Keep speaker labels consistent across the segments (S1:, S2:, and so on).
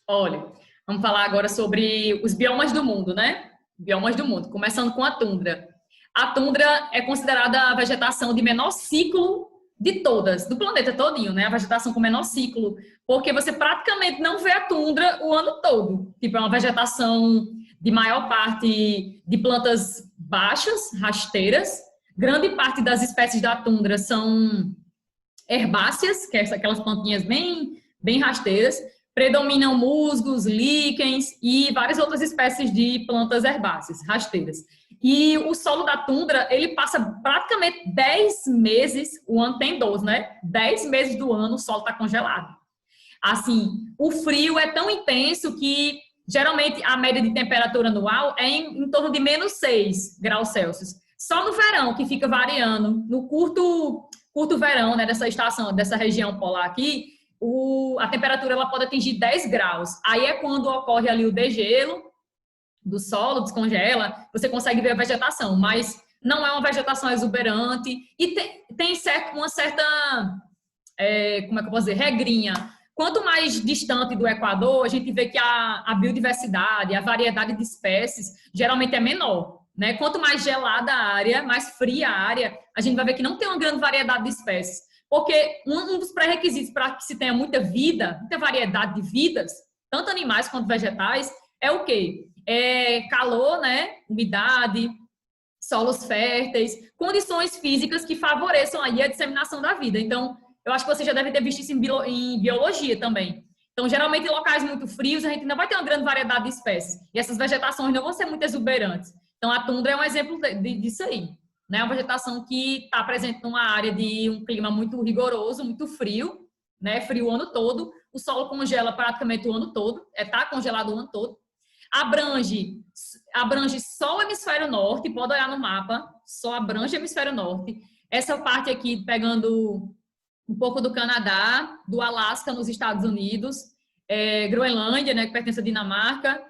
S1: Olha, vamos falar agora sobre os biomas do mundo, né? Biomas do mundo, começando com a tundra. A tundra é considerada a vegetação de menor ciclo de todas, do planeta todinho, né? A vegetação com menor ciclo, porque você praticamente não vê a tundra o ano todo. Tipo, é uma vegetação de maior parte de plantas baixas, rasteiras. Grande parte das espécies da tundra são herbáceas, que são aquelas plantinhas bem rasteiras. Predominam musgos, líquens e várias outras espécies de plantas herbáceas, rasteiras. E o solo da tundra, ele passa praticamente 10 meses, o ano tem 12, né? 10 meses do ano o solo está congelado. Assim, o frio é tão intenso que geralmente a média de temperatura anual é em torno de -6 graus Celsius. Só no verão que fica variando, no curto verão, né, dessa estação, dessa região polar aqui, a temperatura ela pode atingir 10 graus. Aí é quando ocorre ali o degelo do solo, descongela, você consegue ver a vegetação, mas não é uma vegetação exuberante e tem uma certa, como é que eu posso dizer, regrinha. Quanto mais distante do Equador, a gente vê que a biodiversidade, a variedade de espécies, geralmente é menor. Né? Quanto mais gelada a área, mais fria a área, a gente vai ver que não tem uma grande variedade de espécies. Porque um dos pré-requisitos para que se tenha muita vida, muita variedade de vidas, tanto animais quanto vegetais, é o quê? É calor, né? Umidade, solos férteis, condições físicas que favoreçam aí a disseminação da vida. Então, eu acho que você já deve ter visto isso em biologia também. Então, geralmente, em locais muito frios, a gente não vai ter uma grande variedade de espécies. E essas vegetações não vão ser muito exuberantes. Então, a tundra é um exemplo disso aí. Né? Uma vegetação que está presente numa área de um clima muito rigoroso, muito frio, né? Frio o ano todo. O solo congela praticamente o ano todo, está congelado o ano todo. Abrange só o hemisfério norte, pode olhar no mapa, só abrange o hemisfério norte. Essa parte aqui, pegando um pouco do Canadá, do Alasca nos Estados Unidos, Groenlândia, né, que pertence à Dinamarca.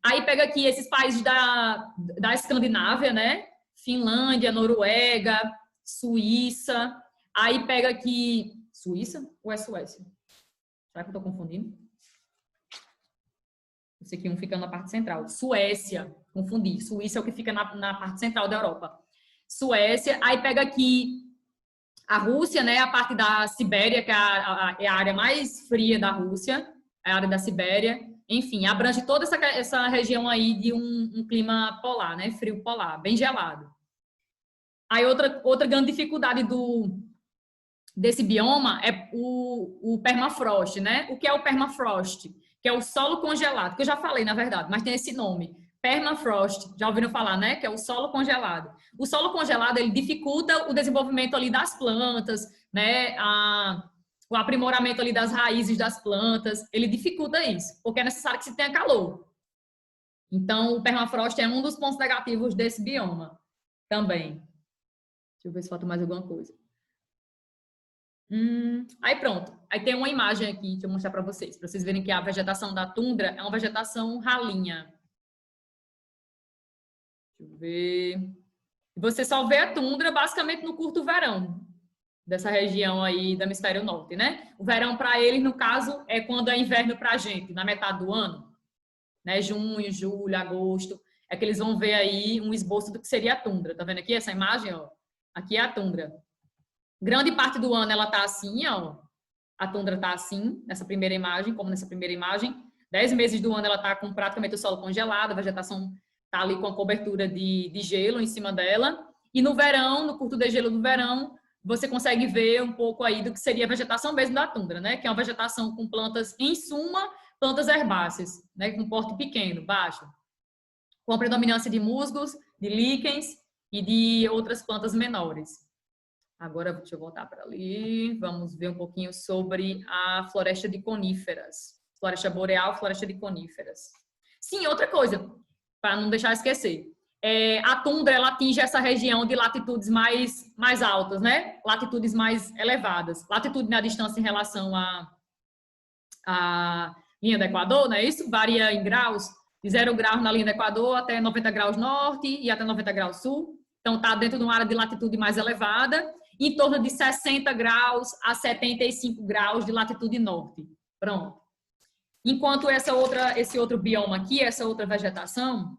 S1: Aí pega aqui esses países da Escandinávia, né? Finlândia, Noruega, Suíça. Aí pega aqui... Suíça ou é Suécia? Será que eu estou confundindo? Esse aqui um fica na parte central. Suécia, confundi. Suíça é o que fica na parte central da Europa. Suécia. Aí pega aqui a Rússia, né? A parte da Sibéria, que é a área mais fria da Rússia. É a área da Sibéria. Enfim, abrange toda essa região aí de um clima polar, né? Frio polar, bem gelado. Aí outra grande dificuldade desse bioma é o permafrost, né? O que é o permafrost? Que é o solo congelado, que eu já falei, na verdade, mas tem esse nome. Permafrost, já ouviram falar, né? Que é o solo congelado. O solo congelado, ele dificulta o desenvolvimento ali das plantas, né? O aprimoramento ali das raízes das plantas, ele dificulta isso, porque é necessário que se tenha calor. Então, o permafrost é um dos pontos negativos desse bioma também. Deixa eu ver se falta mais alguma coisa. Aí pronto. Aí tem uma imagem aqui, deixa eu mostrar para vocês verem que a vegetação da tundra é uma vegetação ralinha. Deixa eu ver. Você só vê a tundra basicamente no curto verão dessa região aí do hemisfério norte, né? O verão para eles, no caso, é quando é inverno para a gente, na metade do ano, né? Junho, julho, agosto. É que eles vão ver aí um esboço do que seria a tundra. Tá vendo aqui essa imagem, ó? Aqui é a tundra. Grande parte do ano ela tá assim, ó. A tundra tá assim, nessa primeira imagem, como nessa primeira imagem. 10 meses do ano ela tá com praticamente o solo congelado, a vegetação tá ali com a cobertura de gelo em cima dela. E no verão, no curto degelo do verão, você consegue ver um pouco aí do que seria a vegetação mesmo da tundra, né? Que é uma vegetação com plantas, em suma, plantas herbáceas, né? Com porte pequeno, baixo. Com a predominância de musgos, de líquens e de outras plantas menores. Agora, deixa eu voltar para ali. Vamos ver um pouquinho sobre a floresta de coníferas. Floresta boreal, floresta de coníferas. Sim, outra coisa, para não deixar esquecer. A tundra, ela atinge essa região de latitudes mais altas, né? Latitudes mais elevadas. Latitude na distância em relação à linha do Equador, não é isso? Varia em graus. De 0 graus na linha do Equador até 90 graus norte e até 90 graus sul. Então, está dentro de uma área de latitude mais elevada, em torno de 60 graus a 75 graus de latitude norte. Pronto. Enquanto esse outro bioma aqui, essa outra vegetação,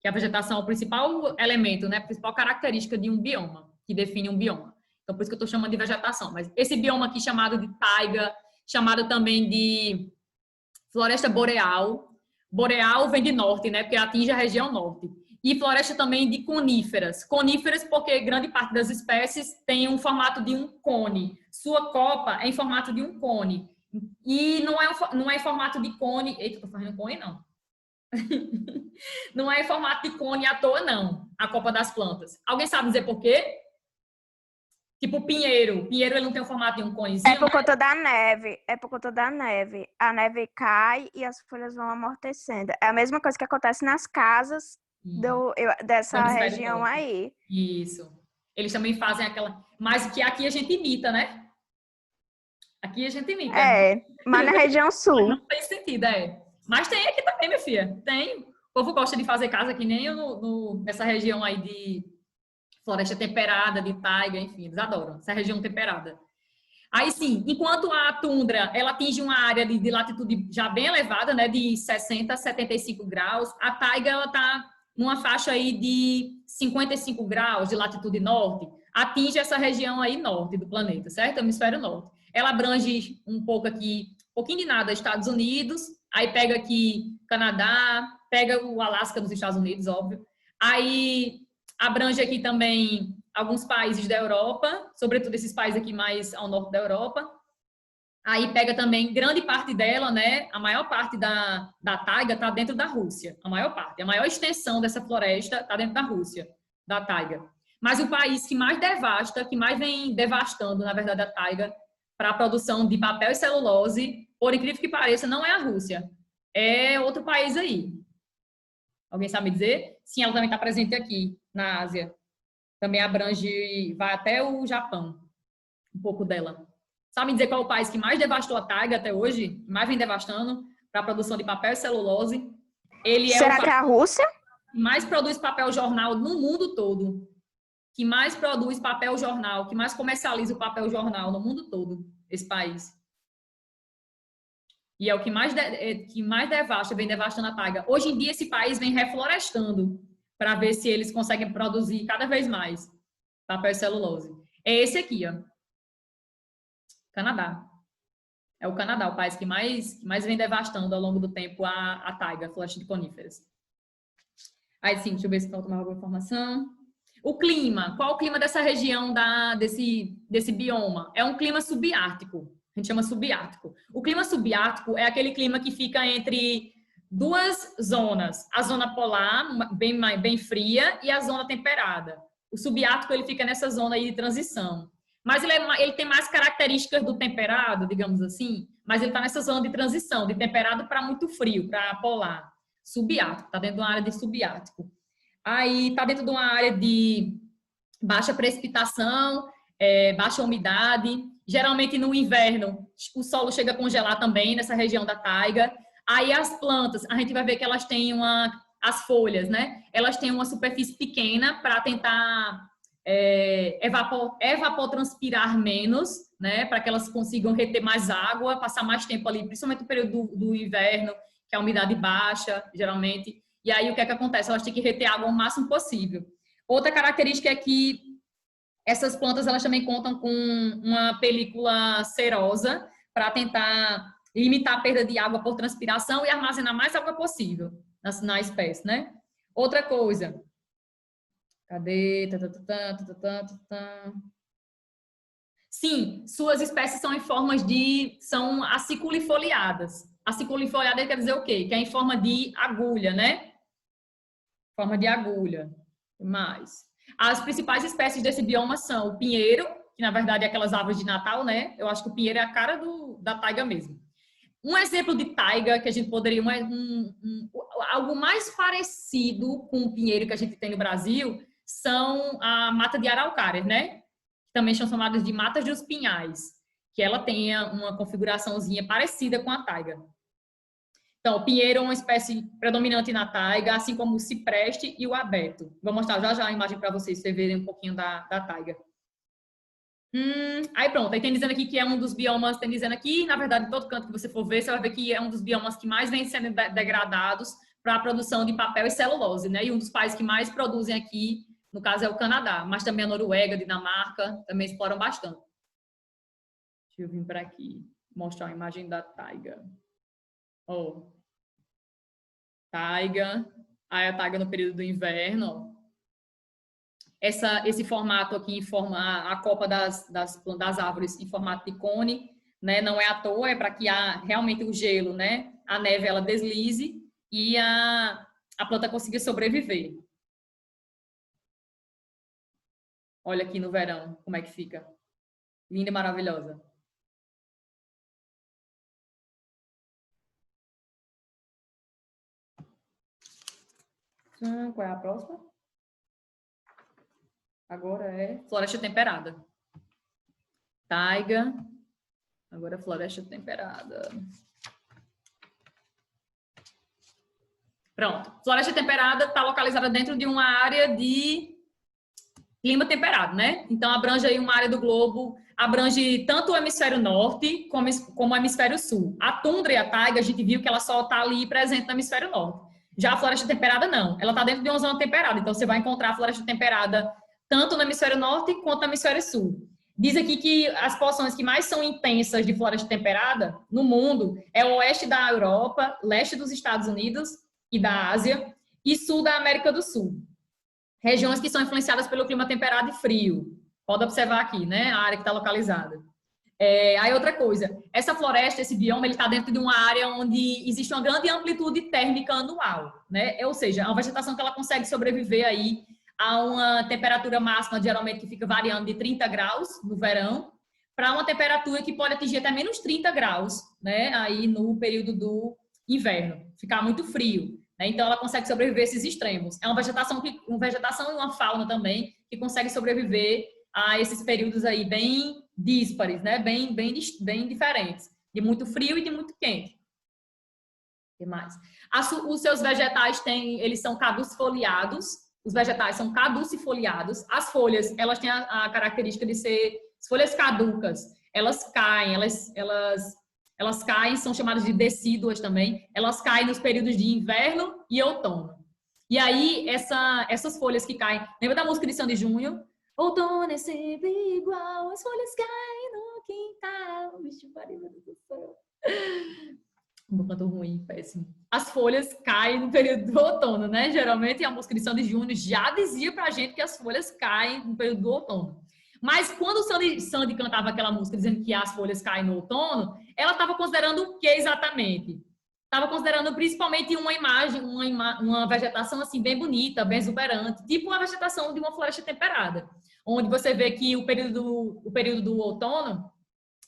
S1: que a vegetação é o principal elemento, né? A principal característica de um bioma, que define um bioma. Então, por isso que eu estou chamando de vegetação. Mas esse bioma aqui, chamado de taiga, chamado também de floresta boreal. Boreal vem de norte, né? Porque atinge a região norte. E floresta também de coníferas. Coníferas porque grande parte das espécies tem um formato de um cone. Sua copa é em formato de um cone. E não é em formato de cone... Eita, tô fazendo cone, não. Não é em formato de cone à toa, não. A copa das plantas. Alguém sabe dizer por quê? Tipo o pinheiro. O pinheiro ele não tem o formato de um conezinho.
S2: É por conta da neve. É por conta da neve. A neve cai e as folhas vão amortecendo. É a mesma coisa que acontece nas casas dessa região aí.
S1: Isso. Eles também fazem aquela... Mas que aqui a gente imita, né? Aqui a gente imita.
S2: É, mas na região sul.
S1: Não tem sentido, é. Mas tem aqui também, minha filha. Tem. O povo gosta de fazer casa que nem nessa região aí de floresta temperada, de taiga, enfim, eles adoram essa região temperada. Aí sim, enquanto a tundra, ela atinge uma área de latitude já bem elevada, né, de 60 a 75 graus, a taiga, ela tá numa faixa aí de 55 graus de latitude norte, atinge essa região aí norte do planeta, certo? Hemisfério norte. Ela abrange um pouco aqui, um pouquinho de nada, Estados Unidos, aí pega aqui Canadá, pega o Alasca dos Estados Unidos, óbvio, aí abrange aqui também alguns países da Europa, sobretudo esses países aqui mais ao norte da Europa. Aí pega também grande parte dela, né? A maior parte da taiga está dentro da Rússia. A maior parte. A maior extensão dessa floresta está dentro da Rússia, da taiga. Mas o país que mais devasta, que mais vem devastando, na verdade, a taiga para a produção de papel e celulose, por incrível que pareça, não é a Rússia. É outro país aí. Alguém sabe dizer? Sim, ela também está presente aqui, na Ásia. Também abrange, vai até o Japão, um pouco dela. Sabe dizer qual é o país que mais devastou a taiga até hoje? Que mais vem devastando para a produção de papel e celulose?
S2: Será que é a Rússia?
S1: Que mais produz papel jornal no mundo todo. Que mais produz papel jornal, que mais comercializa o papel jornal no mundo todo, esse país. E é o que mais devasta, vem devastando a taiga. Hoje em dia, esse país vem reflorestando para ver se eles conseguem produzir cada vez mais papel e celulose. É esse aqui, ó. Canadá. É o Canadá, o país que mais vem devastando ao longo do tempo a taiga, a floresta de coníferas. Aí sim, deixa eu ver se falta mais alguma informação. O clima. Qual o clima dessa região desse bioma? É um clima subártico. A gente chama subártico. O clima subártico é aquele clima que fica entre duas zonas. A zona polar, bem fria, e a zona temperada. O subártico ele fica nessa zona aí de transição. Mas ele tem mais características do temperado, digamos assim, mas ele está nessa zona de transição, de temperado para muito frio, para polar. Subártico, está dentro de uma área de subártico. Aí está dentro de uma área de baixa precipitação, baixa umidade. Geralmente no inverno o solo chega a congelar também nessa região da taiga. Aí as plantas, a gente vai ver que elas têm as folhas, né? Elas têm uma superfície pequena para tentar evapotranspirar menos, né? Para que elas consigam reter mais água, passar mais tempo ali, principalmente no período do inverno, que a umidade baixa, geralmente. E aí o que é que acontece? Elas têm que reter água o máximo possível. Outra característica é que essas plantas elas também contam com uma película cerosa para tentar limitar a perda de água por transpiração e armazenar mais água possível na espécie, né? Outra coisa. Cadê? Sim, suas espécies são em formas são aciculifoliadas. Aciculifoliada quer dizer o quê? Que é em forma de agulha, né? Forma de agulha. Mais. As principais espécies desse bioma são o pinheiro, que na verdade é aquelas árvores de Natal, né? Eu acho que o pinheiro é a cara da taiga mesmo. Um exemplo de taiga que a gente poderia... algo mais parecido com o pinheiro que a gente tem no Brasil são a mata de araucárias, né? Também são chamadas de matas dos pinhais, que ela tenha uma configuraçãozinha parecida com a taiga. Então, o pinheiro é uma espécie predominante na taiga, assim como o cipreste e o abeto. Vou mostrar já a imagem para vocês verem um pouquinho da taiga. Aí pronto, aí tem dizendo aqui que é um dos biomas, tem dizendo aqui, na verdade, em todo canto que você for ver, você vai ver que é um dos biomas que mais vem sendo degradados para a produção de papel e celulose, né? E um dos países que mais produzem aqui, no caso, é o Canadá, mas também a Noruega, Dinamarca, também exploram bastante. Deixa eu vir para aqui, mostrar uma imagem da taiga. Ó, taiga, aí a taiga no período do inverno, ó. Esse formato aqui em forma a copa das árvores em formato de cone, né? Não é à toa, é para que realmente o gelo, né? A neve ela deslize e a planta consiga sobreviver. Olha aqui no verão como é que fica. Linda e maravilhosa. Qual é a próxima? Agora é floresta temperada. Taiga. Agora é floresta temperada. Pronto. Floresta temperada está localizada dentro de uma área de clima temperado, né? Então, abrange aí uma área do globo, abrange tanto o hemisfério norte como o hemisfério sul. A tundra e a taiga, a gente viu que ela só está ali presente no hemisfério norte. Já a floresta temperada, não. Ela está dentro de uma zona temperada. Então, você vai encontrar a floresta temperada tanto no hemisfério norte quanto no hemisfério sul. Diz aqui que as porções que mais são intensas de floresta temperada no mundo é o oeste da Europa, leste dos Estados Unidos e da Ásia e sul da América do Sul. Regiões que são influenciadas pelo clima temperado e frio. Pode observar aqui, né? A área que está localizada. Aí outra coisa, essa floresta, esse bioma, ele está dentro de uma área onde existe uma grande amplitude térmica anual, né? Ou seja, é uma vegetação que ela consegue sobreviver aí a uma temperatura máxima, geralmente, que fica variando de 30 graus no verão, para uma temperatura que pode atingir até menos 30 graus, né? Aí no período do inverno, ficar muito frio. Então, ela consegue sobreviver a esses extremos. É uma vegetação e uma fauna também que consegue sobreviver a esses períodos aí bem díspares, né? Bem diferentes. De muito frio e de muito quente. O que mais? Os seus vegetais eles são caducifoliados. Os vegetais são caducifoliados. As folhas, elas têm a característica de ser folhas caducas. Elas caem, elas caem, são chamadas de decíduas também. Elas caem nos períodos de inverno e outono. E aí, essas folhas que caem... Lembra da música de Sandy Júnior? Outono é sempre igual, as folhas caem no quintal. Vixe, pariu, meu Deus do céu. Um canto ruim, péssimo. As folhas caem no período do outono, né? Geralmente, a música de Sandy Júnior já dizia pra gente que as folhas caem no período do outono. Mas quando o Sandy cantava aquela música dizendo que as folhas caem no outono, ela estava considerando o que exatamente? Estava considerando principalmente uma imagem, uma vegetação assim bem bonita, bem exuberante, tipo a vegetação de uma floresta temperada, onde você vê que o período do outono,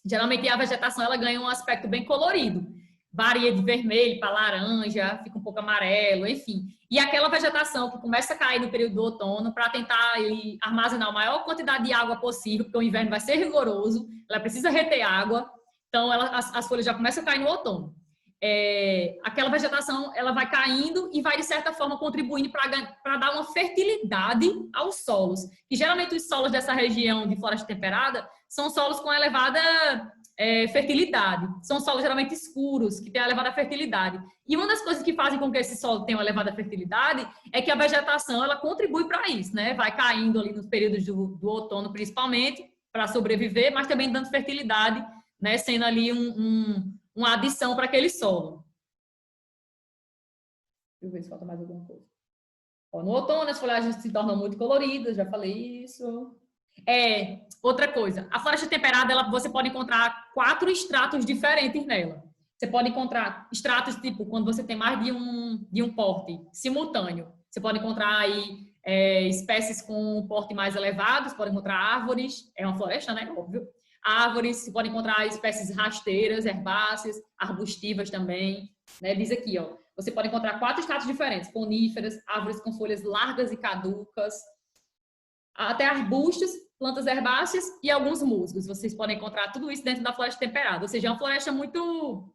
S1: geralmente a vegetação ela ganha um aspecto bem colorido. Varia de vermelho para laranja, fica um pouco amarelo, enfim. E aquela vegetação que começa a cair no período do outono para tentar armazenar a maior quantidade de água possível, porque o inverno vai ser rigoroso, ela precisa reter água, então as folhas já começam a cair no outono. Aquela vegetação ela vai caindo e vai, de certa forma, contribuindo para dar uma fertilidade aos solos. E geralmente os solos dessa região de floresta temperada são solos com elevada fertilidade. São solos geralmente escuros, que têm elevada fertilidade. E uma das coisas que fazem com que esse solo tenha uma elevada fertilidade é que a vegetação ela contribui para isso, né? Vai caindo ali nos períodos do outono, principalmente, para sobreviver, mas também dando fertilidade, né? Sendo ali uma adição para aquele solo. Deixa eu ver se falta mais alguma coisa. No outono, as folhagens se tornam muito coloridas, já falei isso. Outra coisa, a floresta temperada, você pode encontrar 4 estratos diferentes nela. Você pode encontrar estratos, tipo, quando você tem mais de um porte simultâneo. Você pode encontrar aí espécies com porte mais elevado, você pode encontrar árvores, é uma floresta, né? Óbvio. Árvores, você pode encontrar espécies rasteiras, herbáceas, arbustivas também, né? Diz aqui, ó, você pode encontrar 4 estratos diferentes, coníferas, árvores com folhas largas e caducas, até arbustos, plantas herbáceas e alguns musgos. Vocês podem encontrar tudo isso dentro da floresta temperada, ou seja, é uma floresta muito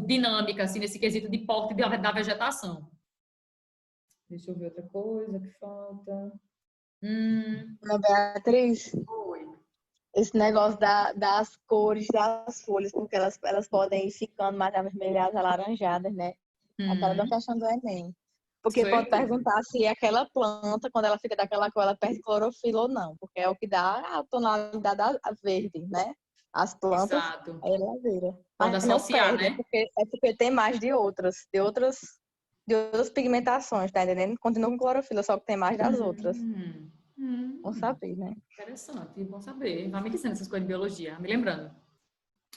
S1: dinâmica, assim, nesse quesito de porte da vegetação. Deixa eu ver outra coisa que falta.
S3: Ana Beatriz,
S1: Oi.
S3: esse negócio das cores das folhas, porque elas podem ir ficando mais avermelhadas, alaranjadas, né? Aquela da questão do Enem. Porque pode
S1: Certeza.
S3: perguntar se aquela planta, quando ela fica daquela cor, ela perde clorofila ou não, porque é o que dá a tonalidade verde, né? As plantas,
S1: Exato.
S3: aí ela vira.
S1: Pode
S3: Mas não
S1: associar,
S3: perde,
S1: né?
S3: é porque tem mais de outras pigmentações, tá entendendo? Continua com clorofila, só que tem mais das outras. Vamos saber, né?
S1: Interessante, bom saber. Vai me dizendo essas coisas de biologia, me lembrando.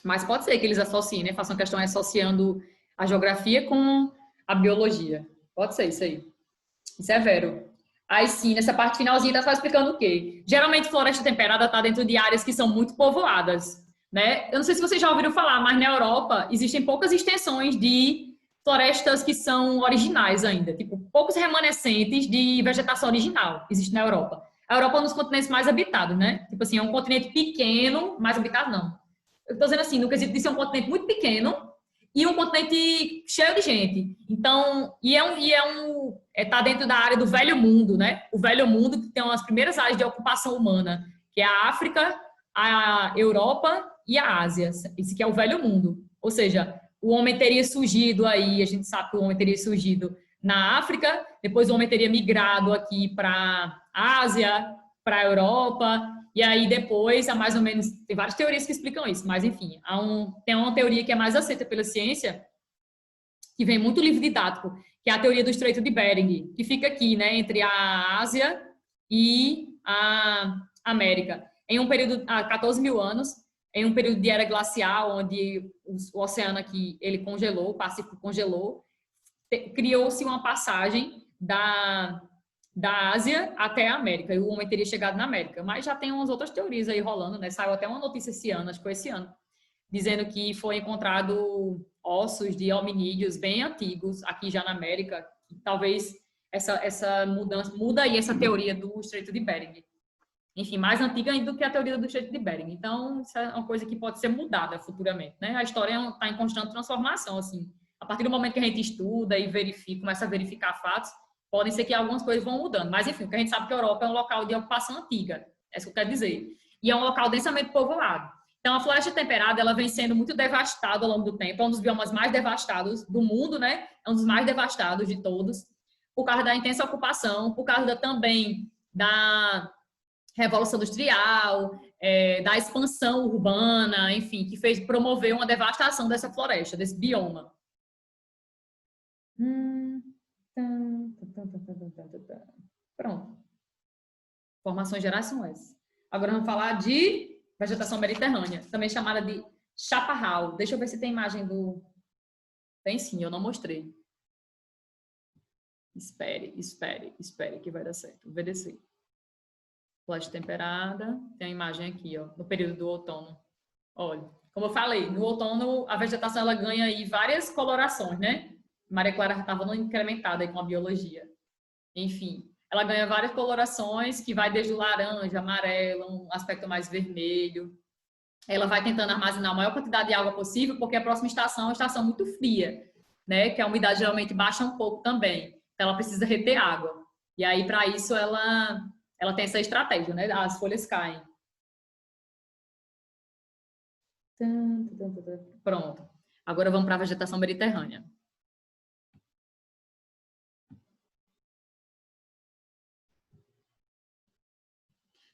S1: Mas pode ser que eles associem, né? Façam questão associando a geografia com a biologia. Pode ser isso aí. Isso é vero. Aí sim, nessa parte finalzinha tá só explicando o quê? Geralmente floresta temperada tá dentro de áreas que são muito povoadas, né? Eu não sei se vocês já ouviram falar, mas na Europa existem poucas extensões de florestas que são originais ainda. Tipo, poucos remanescentes de vegetação original existe na Europa. A Europa é um dos continentes mais habitados, né? Tipo assim, é um continente pequeno, mais habitado não. Eu tô dizendo assim, no quesito de ser um continente muito pequeno e um continente cheio de gente. Então, tá dentro da área do Velho Mundo, né? O Velho Mundo que tem as primeiras áreas de ocupação humana, que é a África, a Europa e a Ásia. Esse que é o Velho Mundo. Ou seja, o homem teria surgido aí, a gente sabe que o homem teria surgido na África, depois o homem teria migrado aqui para a Ásia, para a Europa, e aí depois, há mais ou menos, tem várias teorias que explicam isso, mas enfim, tem uma teoria que é mais aceita pela ciência, que vem muito livro didático, que é a teoria do Estreito de Bering, que fica aqui, né, entre a Ásia e a América. Em um período, há 14 mil anos, em um período de era glacial, onde o oceano aqui, ele congelou, o Pacífico congelou, criou-se uma passagem da Ásia até a América, e o homem teria chegado na América. Mas já tem umas outras teorias aí rolando, né? Saiu até uma notícia esse ano, acho que foi esse ano, dizendo que foi encontrado ossos de hominídeos bem antigos aqui já na América, que talvez essa mudança muda aí essa teoria do Estreito de Bering. Enfim, mais antiga ainda do que a teoria do Estreito de Bering. Então, isso é uma coisa que pode ser mudada futuramente, né? A história está em constante transformação, assim. A partir do momento que a gente estuda e verifica, começa a verificar fatos, podem ser que algumas coisas vão mudando. Mas, enfim, porque a gente sabe que a Europa é um local de ocupação antiga, é isso que eu quero dizer. E é um local densamente povoado. Então, a floresta temperada, ela vem sendo muito devastada ao longo do tempo. É um dos biomas mais devastados do mundo, né? É um dos mais devastados de todos, por causa da intensa ocupação, por causa também da Revolução Industrial, da expansão urbana, enfim, que promoveu uma devastação dessa floresta, desse bioma. Pronto. Formações gerais são essas. Agora vamos falar de vegetação mediterrânea, também chamada de chaparral. Deixa eu ver se tem imagem do... Tem sim, eu não mostrei. Espere que vai dar certo. Obedecer. Floresta temperada, tem a imagem aqui, ó, no período do outono. Olha, como eu falei, no outono a vegetação ela ganha aí várias colorações, né? Maria Clara estava incrementada aí com a biologia. Enfim, ela ganha várias colorações, que vai desde o laranja, amarelo, um aspecto mais vermelho. Ela vai tentando armazenar a maior quantidade de água possível, porque a próxima estação é uma estação muito fria, né? Que a umidade geralmente baixa um pouco também. Então ela precisa reter água. E aí, para isso, ela tem essa estratégia, né? As folhas caem. Pronto. Agora vamos para a vegetação mediterrânea.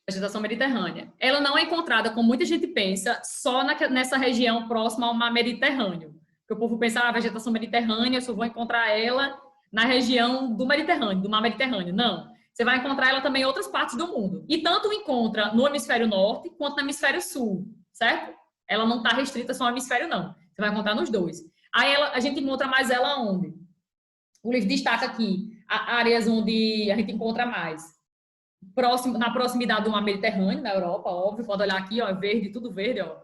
S1: Vegetação mediterrânea. Ela não é encontrada, como muita gente pensa, só nessa região próxima ao mar Mediterrâneo. Porque o povo pensa, vegetação mediterrânea, eu só vou encontrar ela na região do Mediterrâneo, do mar Mediterrâneo. Não. Você vai encontrar ela também em outras partes do mundo. E tanto encontra no hemisfério norte quanto no hemisfério sul, certo? Ela não está restrita só ao hemisfério, não. Você vai encontrar nos dois. Aí a gente encontra mais ela onde? O livro destaca aqui áreas onde a gente encontra mais. Na proximidade do mar Mediterrâneo, na Europa, óbvio. Pode olhar aqui, ó, verde, tudo verde, ó,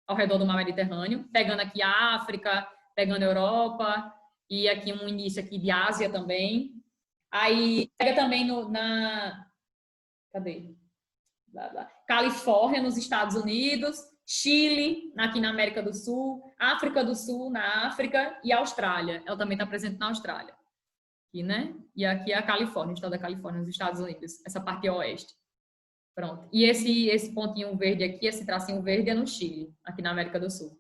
S1: ao redor do mar Mediterrâneo. Pegando aqui a África, pegando a Europa, e aqui um início aqui de Ásia também. Aí pega também cadê? Califórnia, nos Estados Unidos, Chile, aqui na América do Sul, África do Sul, na África, e Austrália. Ela também está presente na Austrália. Aqui, né? E aqui é a Califórnia, o estado da Califórnia, nos Estados Unidos. Essa parte oeste. Pronto. E esse pontinho verde aqui, esse tracinho verde é no Chile, aqui na América do Sul.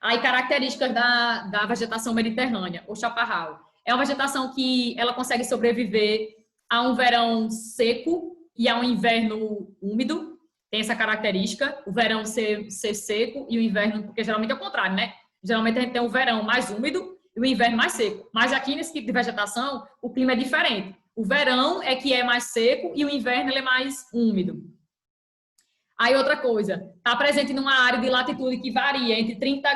S1: Aí, características da vegetação mediterrânea, o chaparral. É uma vegetação que ela consegue sobreviver a um verão seco e a um inverno úmido. Tem essa característica, o verão ser seco e o inverno, porque geralmente é o contrário, né? Geralmente a gente tem o verão mais úmido e o inverno mais seco. Mas aqui nesse tipo de vegetação, o clima é diferente. O verão é que é mais seco e o inverno ele é mais úmido. Aí outra coisa, está presente numa área de latitude que varia entre 30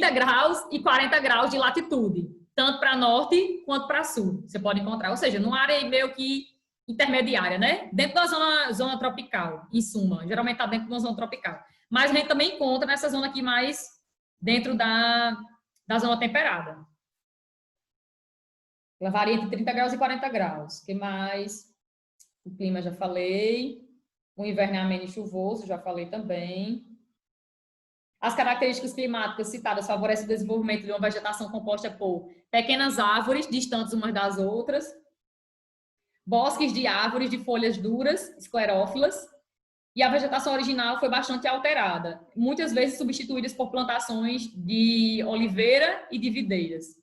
S1: graus e 40 graus de latitude, tanto para norte quanto para sul. Você pode encontrar, ou seja, numa área meio que intermediária, né? Dentro da zona tropical, em suma. Geralmente está dentro de uma zona tropical. Mas a gente também encontra nessa zona aqui mais dentro da zona temperada. Ela varia entre 30 graus e 40 graus. O que mais? O clima, já falei. O inverno é ameno e chuvoso, já falei também. As características climáticas citadas favorecem o desenvolvimento de uma vegetação composta por pequenas árvores, distantes umas das outras, bosques de árvores de folhas duras, esclerófilas, e a vegetação original foi bastante alterada, muitas vezes substituídas por plantações de oliveira e de videiras.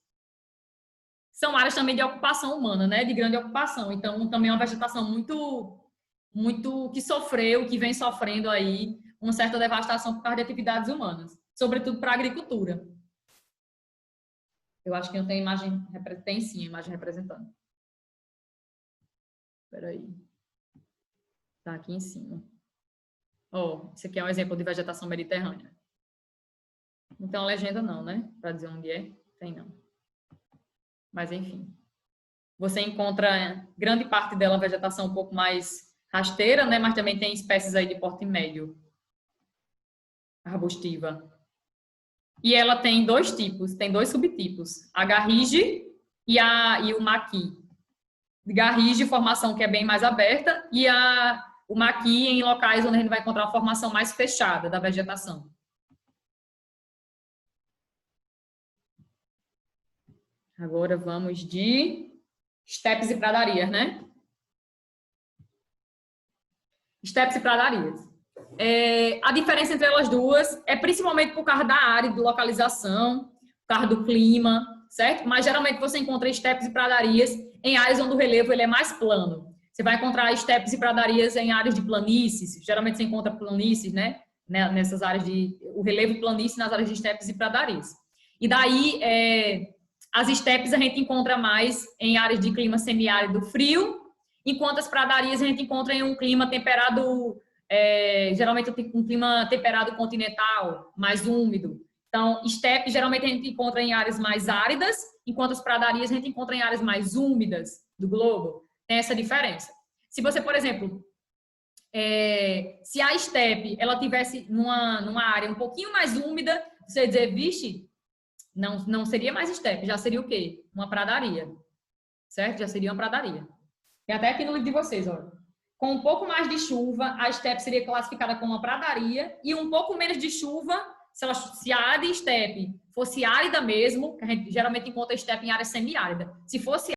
S1: São áreas também de ocupação humana, né? De grande ocupação. Então, também é uma vegetação muito que sofreu, que vem sofrendo aí uma certa devastação por causa de atividades humanas, sobretudo para a agricultura. Eu acho que não tem imagem, tem sim a imagem representando. Espera aí. Tá aqui em cima. Ó, esse aqui é um exemplo de vegetação mediterrânea. Não tem uma legenda não, né? Para dizer onde é. Tem não. Mas, enfim. Você encontra grande parte dela vegetação um pouco mais rasteira, né? Mas também tem espécies aí de porte médio. Arbustiva. E ela tem dois tipos, tem dois subtipos. A garrige e o maqui. Garrige, formação que é bem mais aberta, e o maqui em locais onde a gente vai encontrar uma formação mais fechada da vegetação. Agora vamos de estepes e pradarias, né? Estepes e pradarias. A diferença entre elas duas é principalmente por causa da área de localização, por causa do clima, certo? Mas geralmente você encontra estepes e pradarias em áreas onde o relevo ele é mais plano. Você vai encontrar estepes e pradarias em áreas de planícies, geralmente você encontra planícies, né? Nessas áreas o relevo planície nas áreas de estepes e pradarias. E daí, as estepes a gente encontra mais em áreas de clima semiárido frio, enquanto as pradarias a gente encontra em um clima temperado, geralmente um clima temperado continental, mais úmido. Então, estepe geralmente a gente encontra em áreas mais áridas, enquanto as pradarias a gente encontra em áreas mais úmidas do globo. Tem essa diferença. Se você, por exemplo, se a estepe ela tivesse numa área um pouquinho mais úmida, você dizer, vixe, não seria mais estepe, já seria o quê? Uma pradaria, certo? Já seria uma pradaria. Tem até aqui no livro de vocês, olha. Com um pouco mais de chuva, a estepe seria classificada como uma pradaria, e um pouco menos de chuva, se a área de estepe fosse árida mesmo, que a gente geralmente encontra estepe em área semiárida, se fosse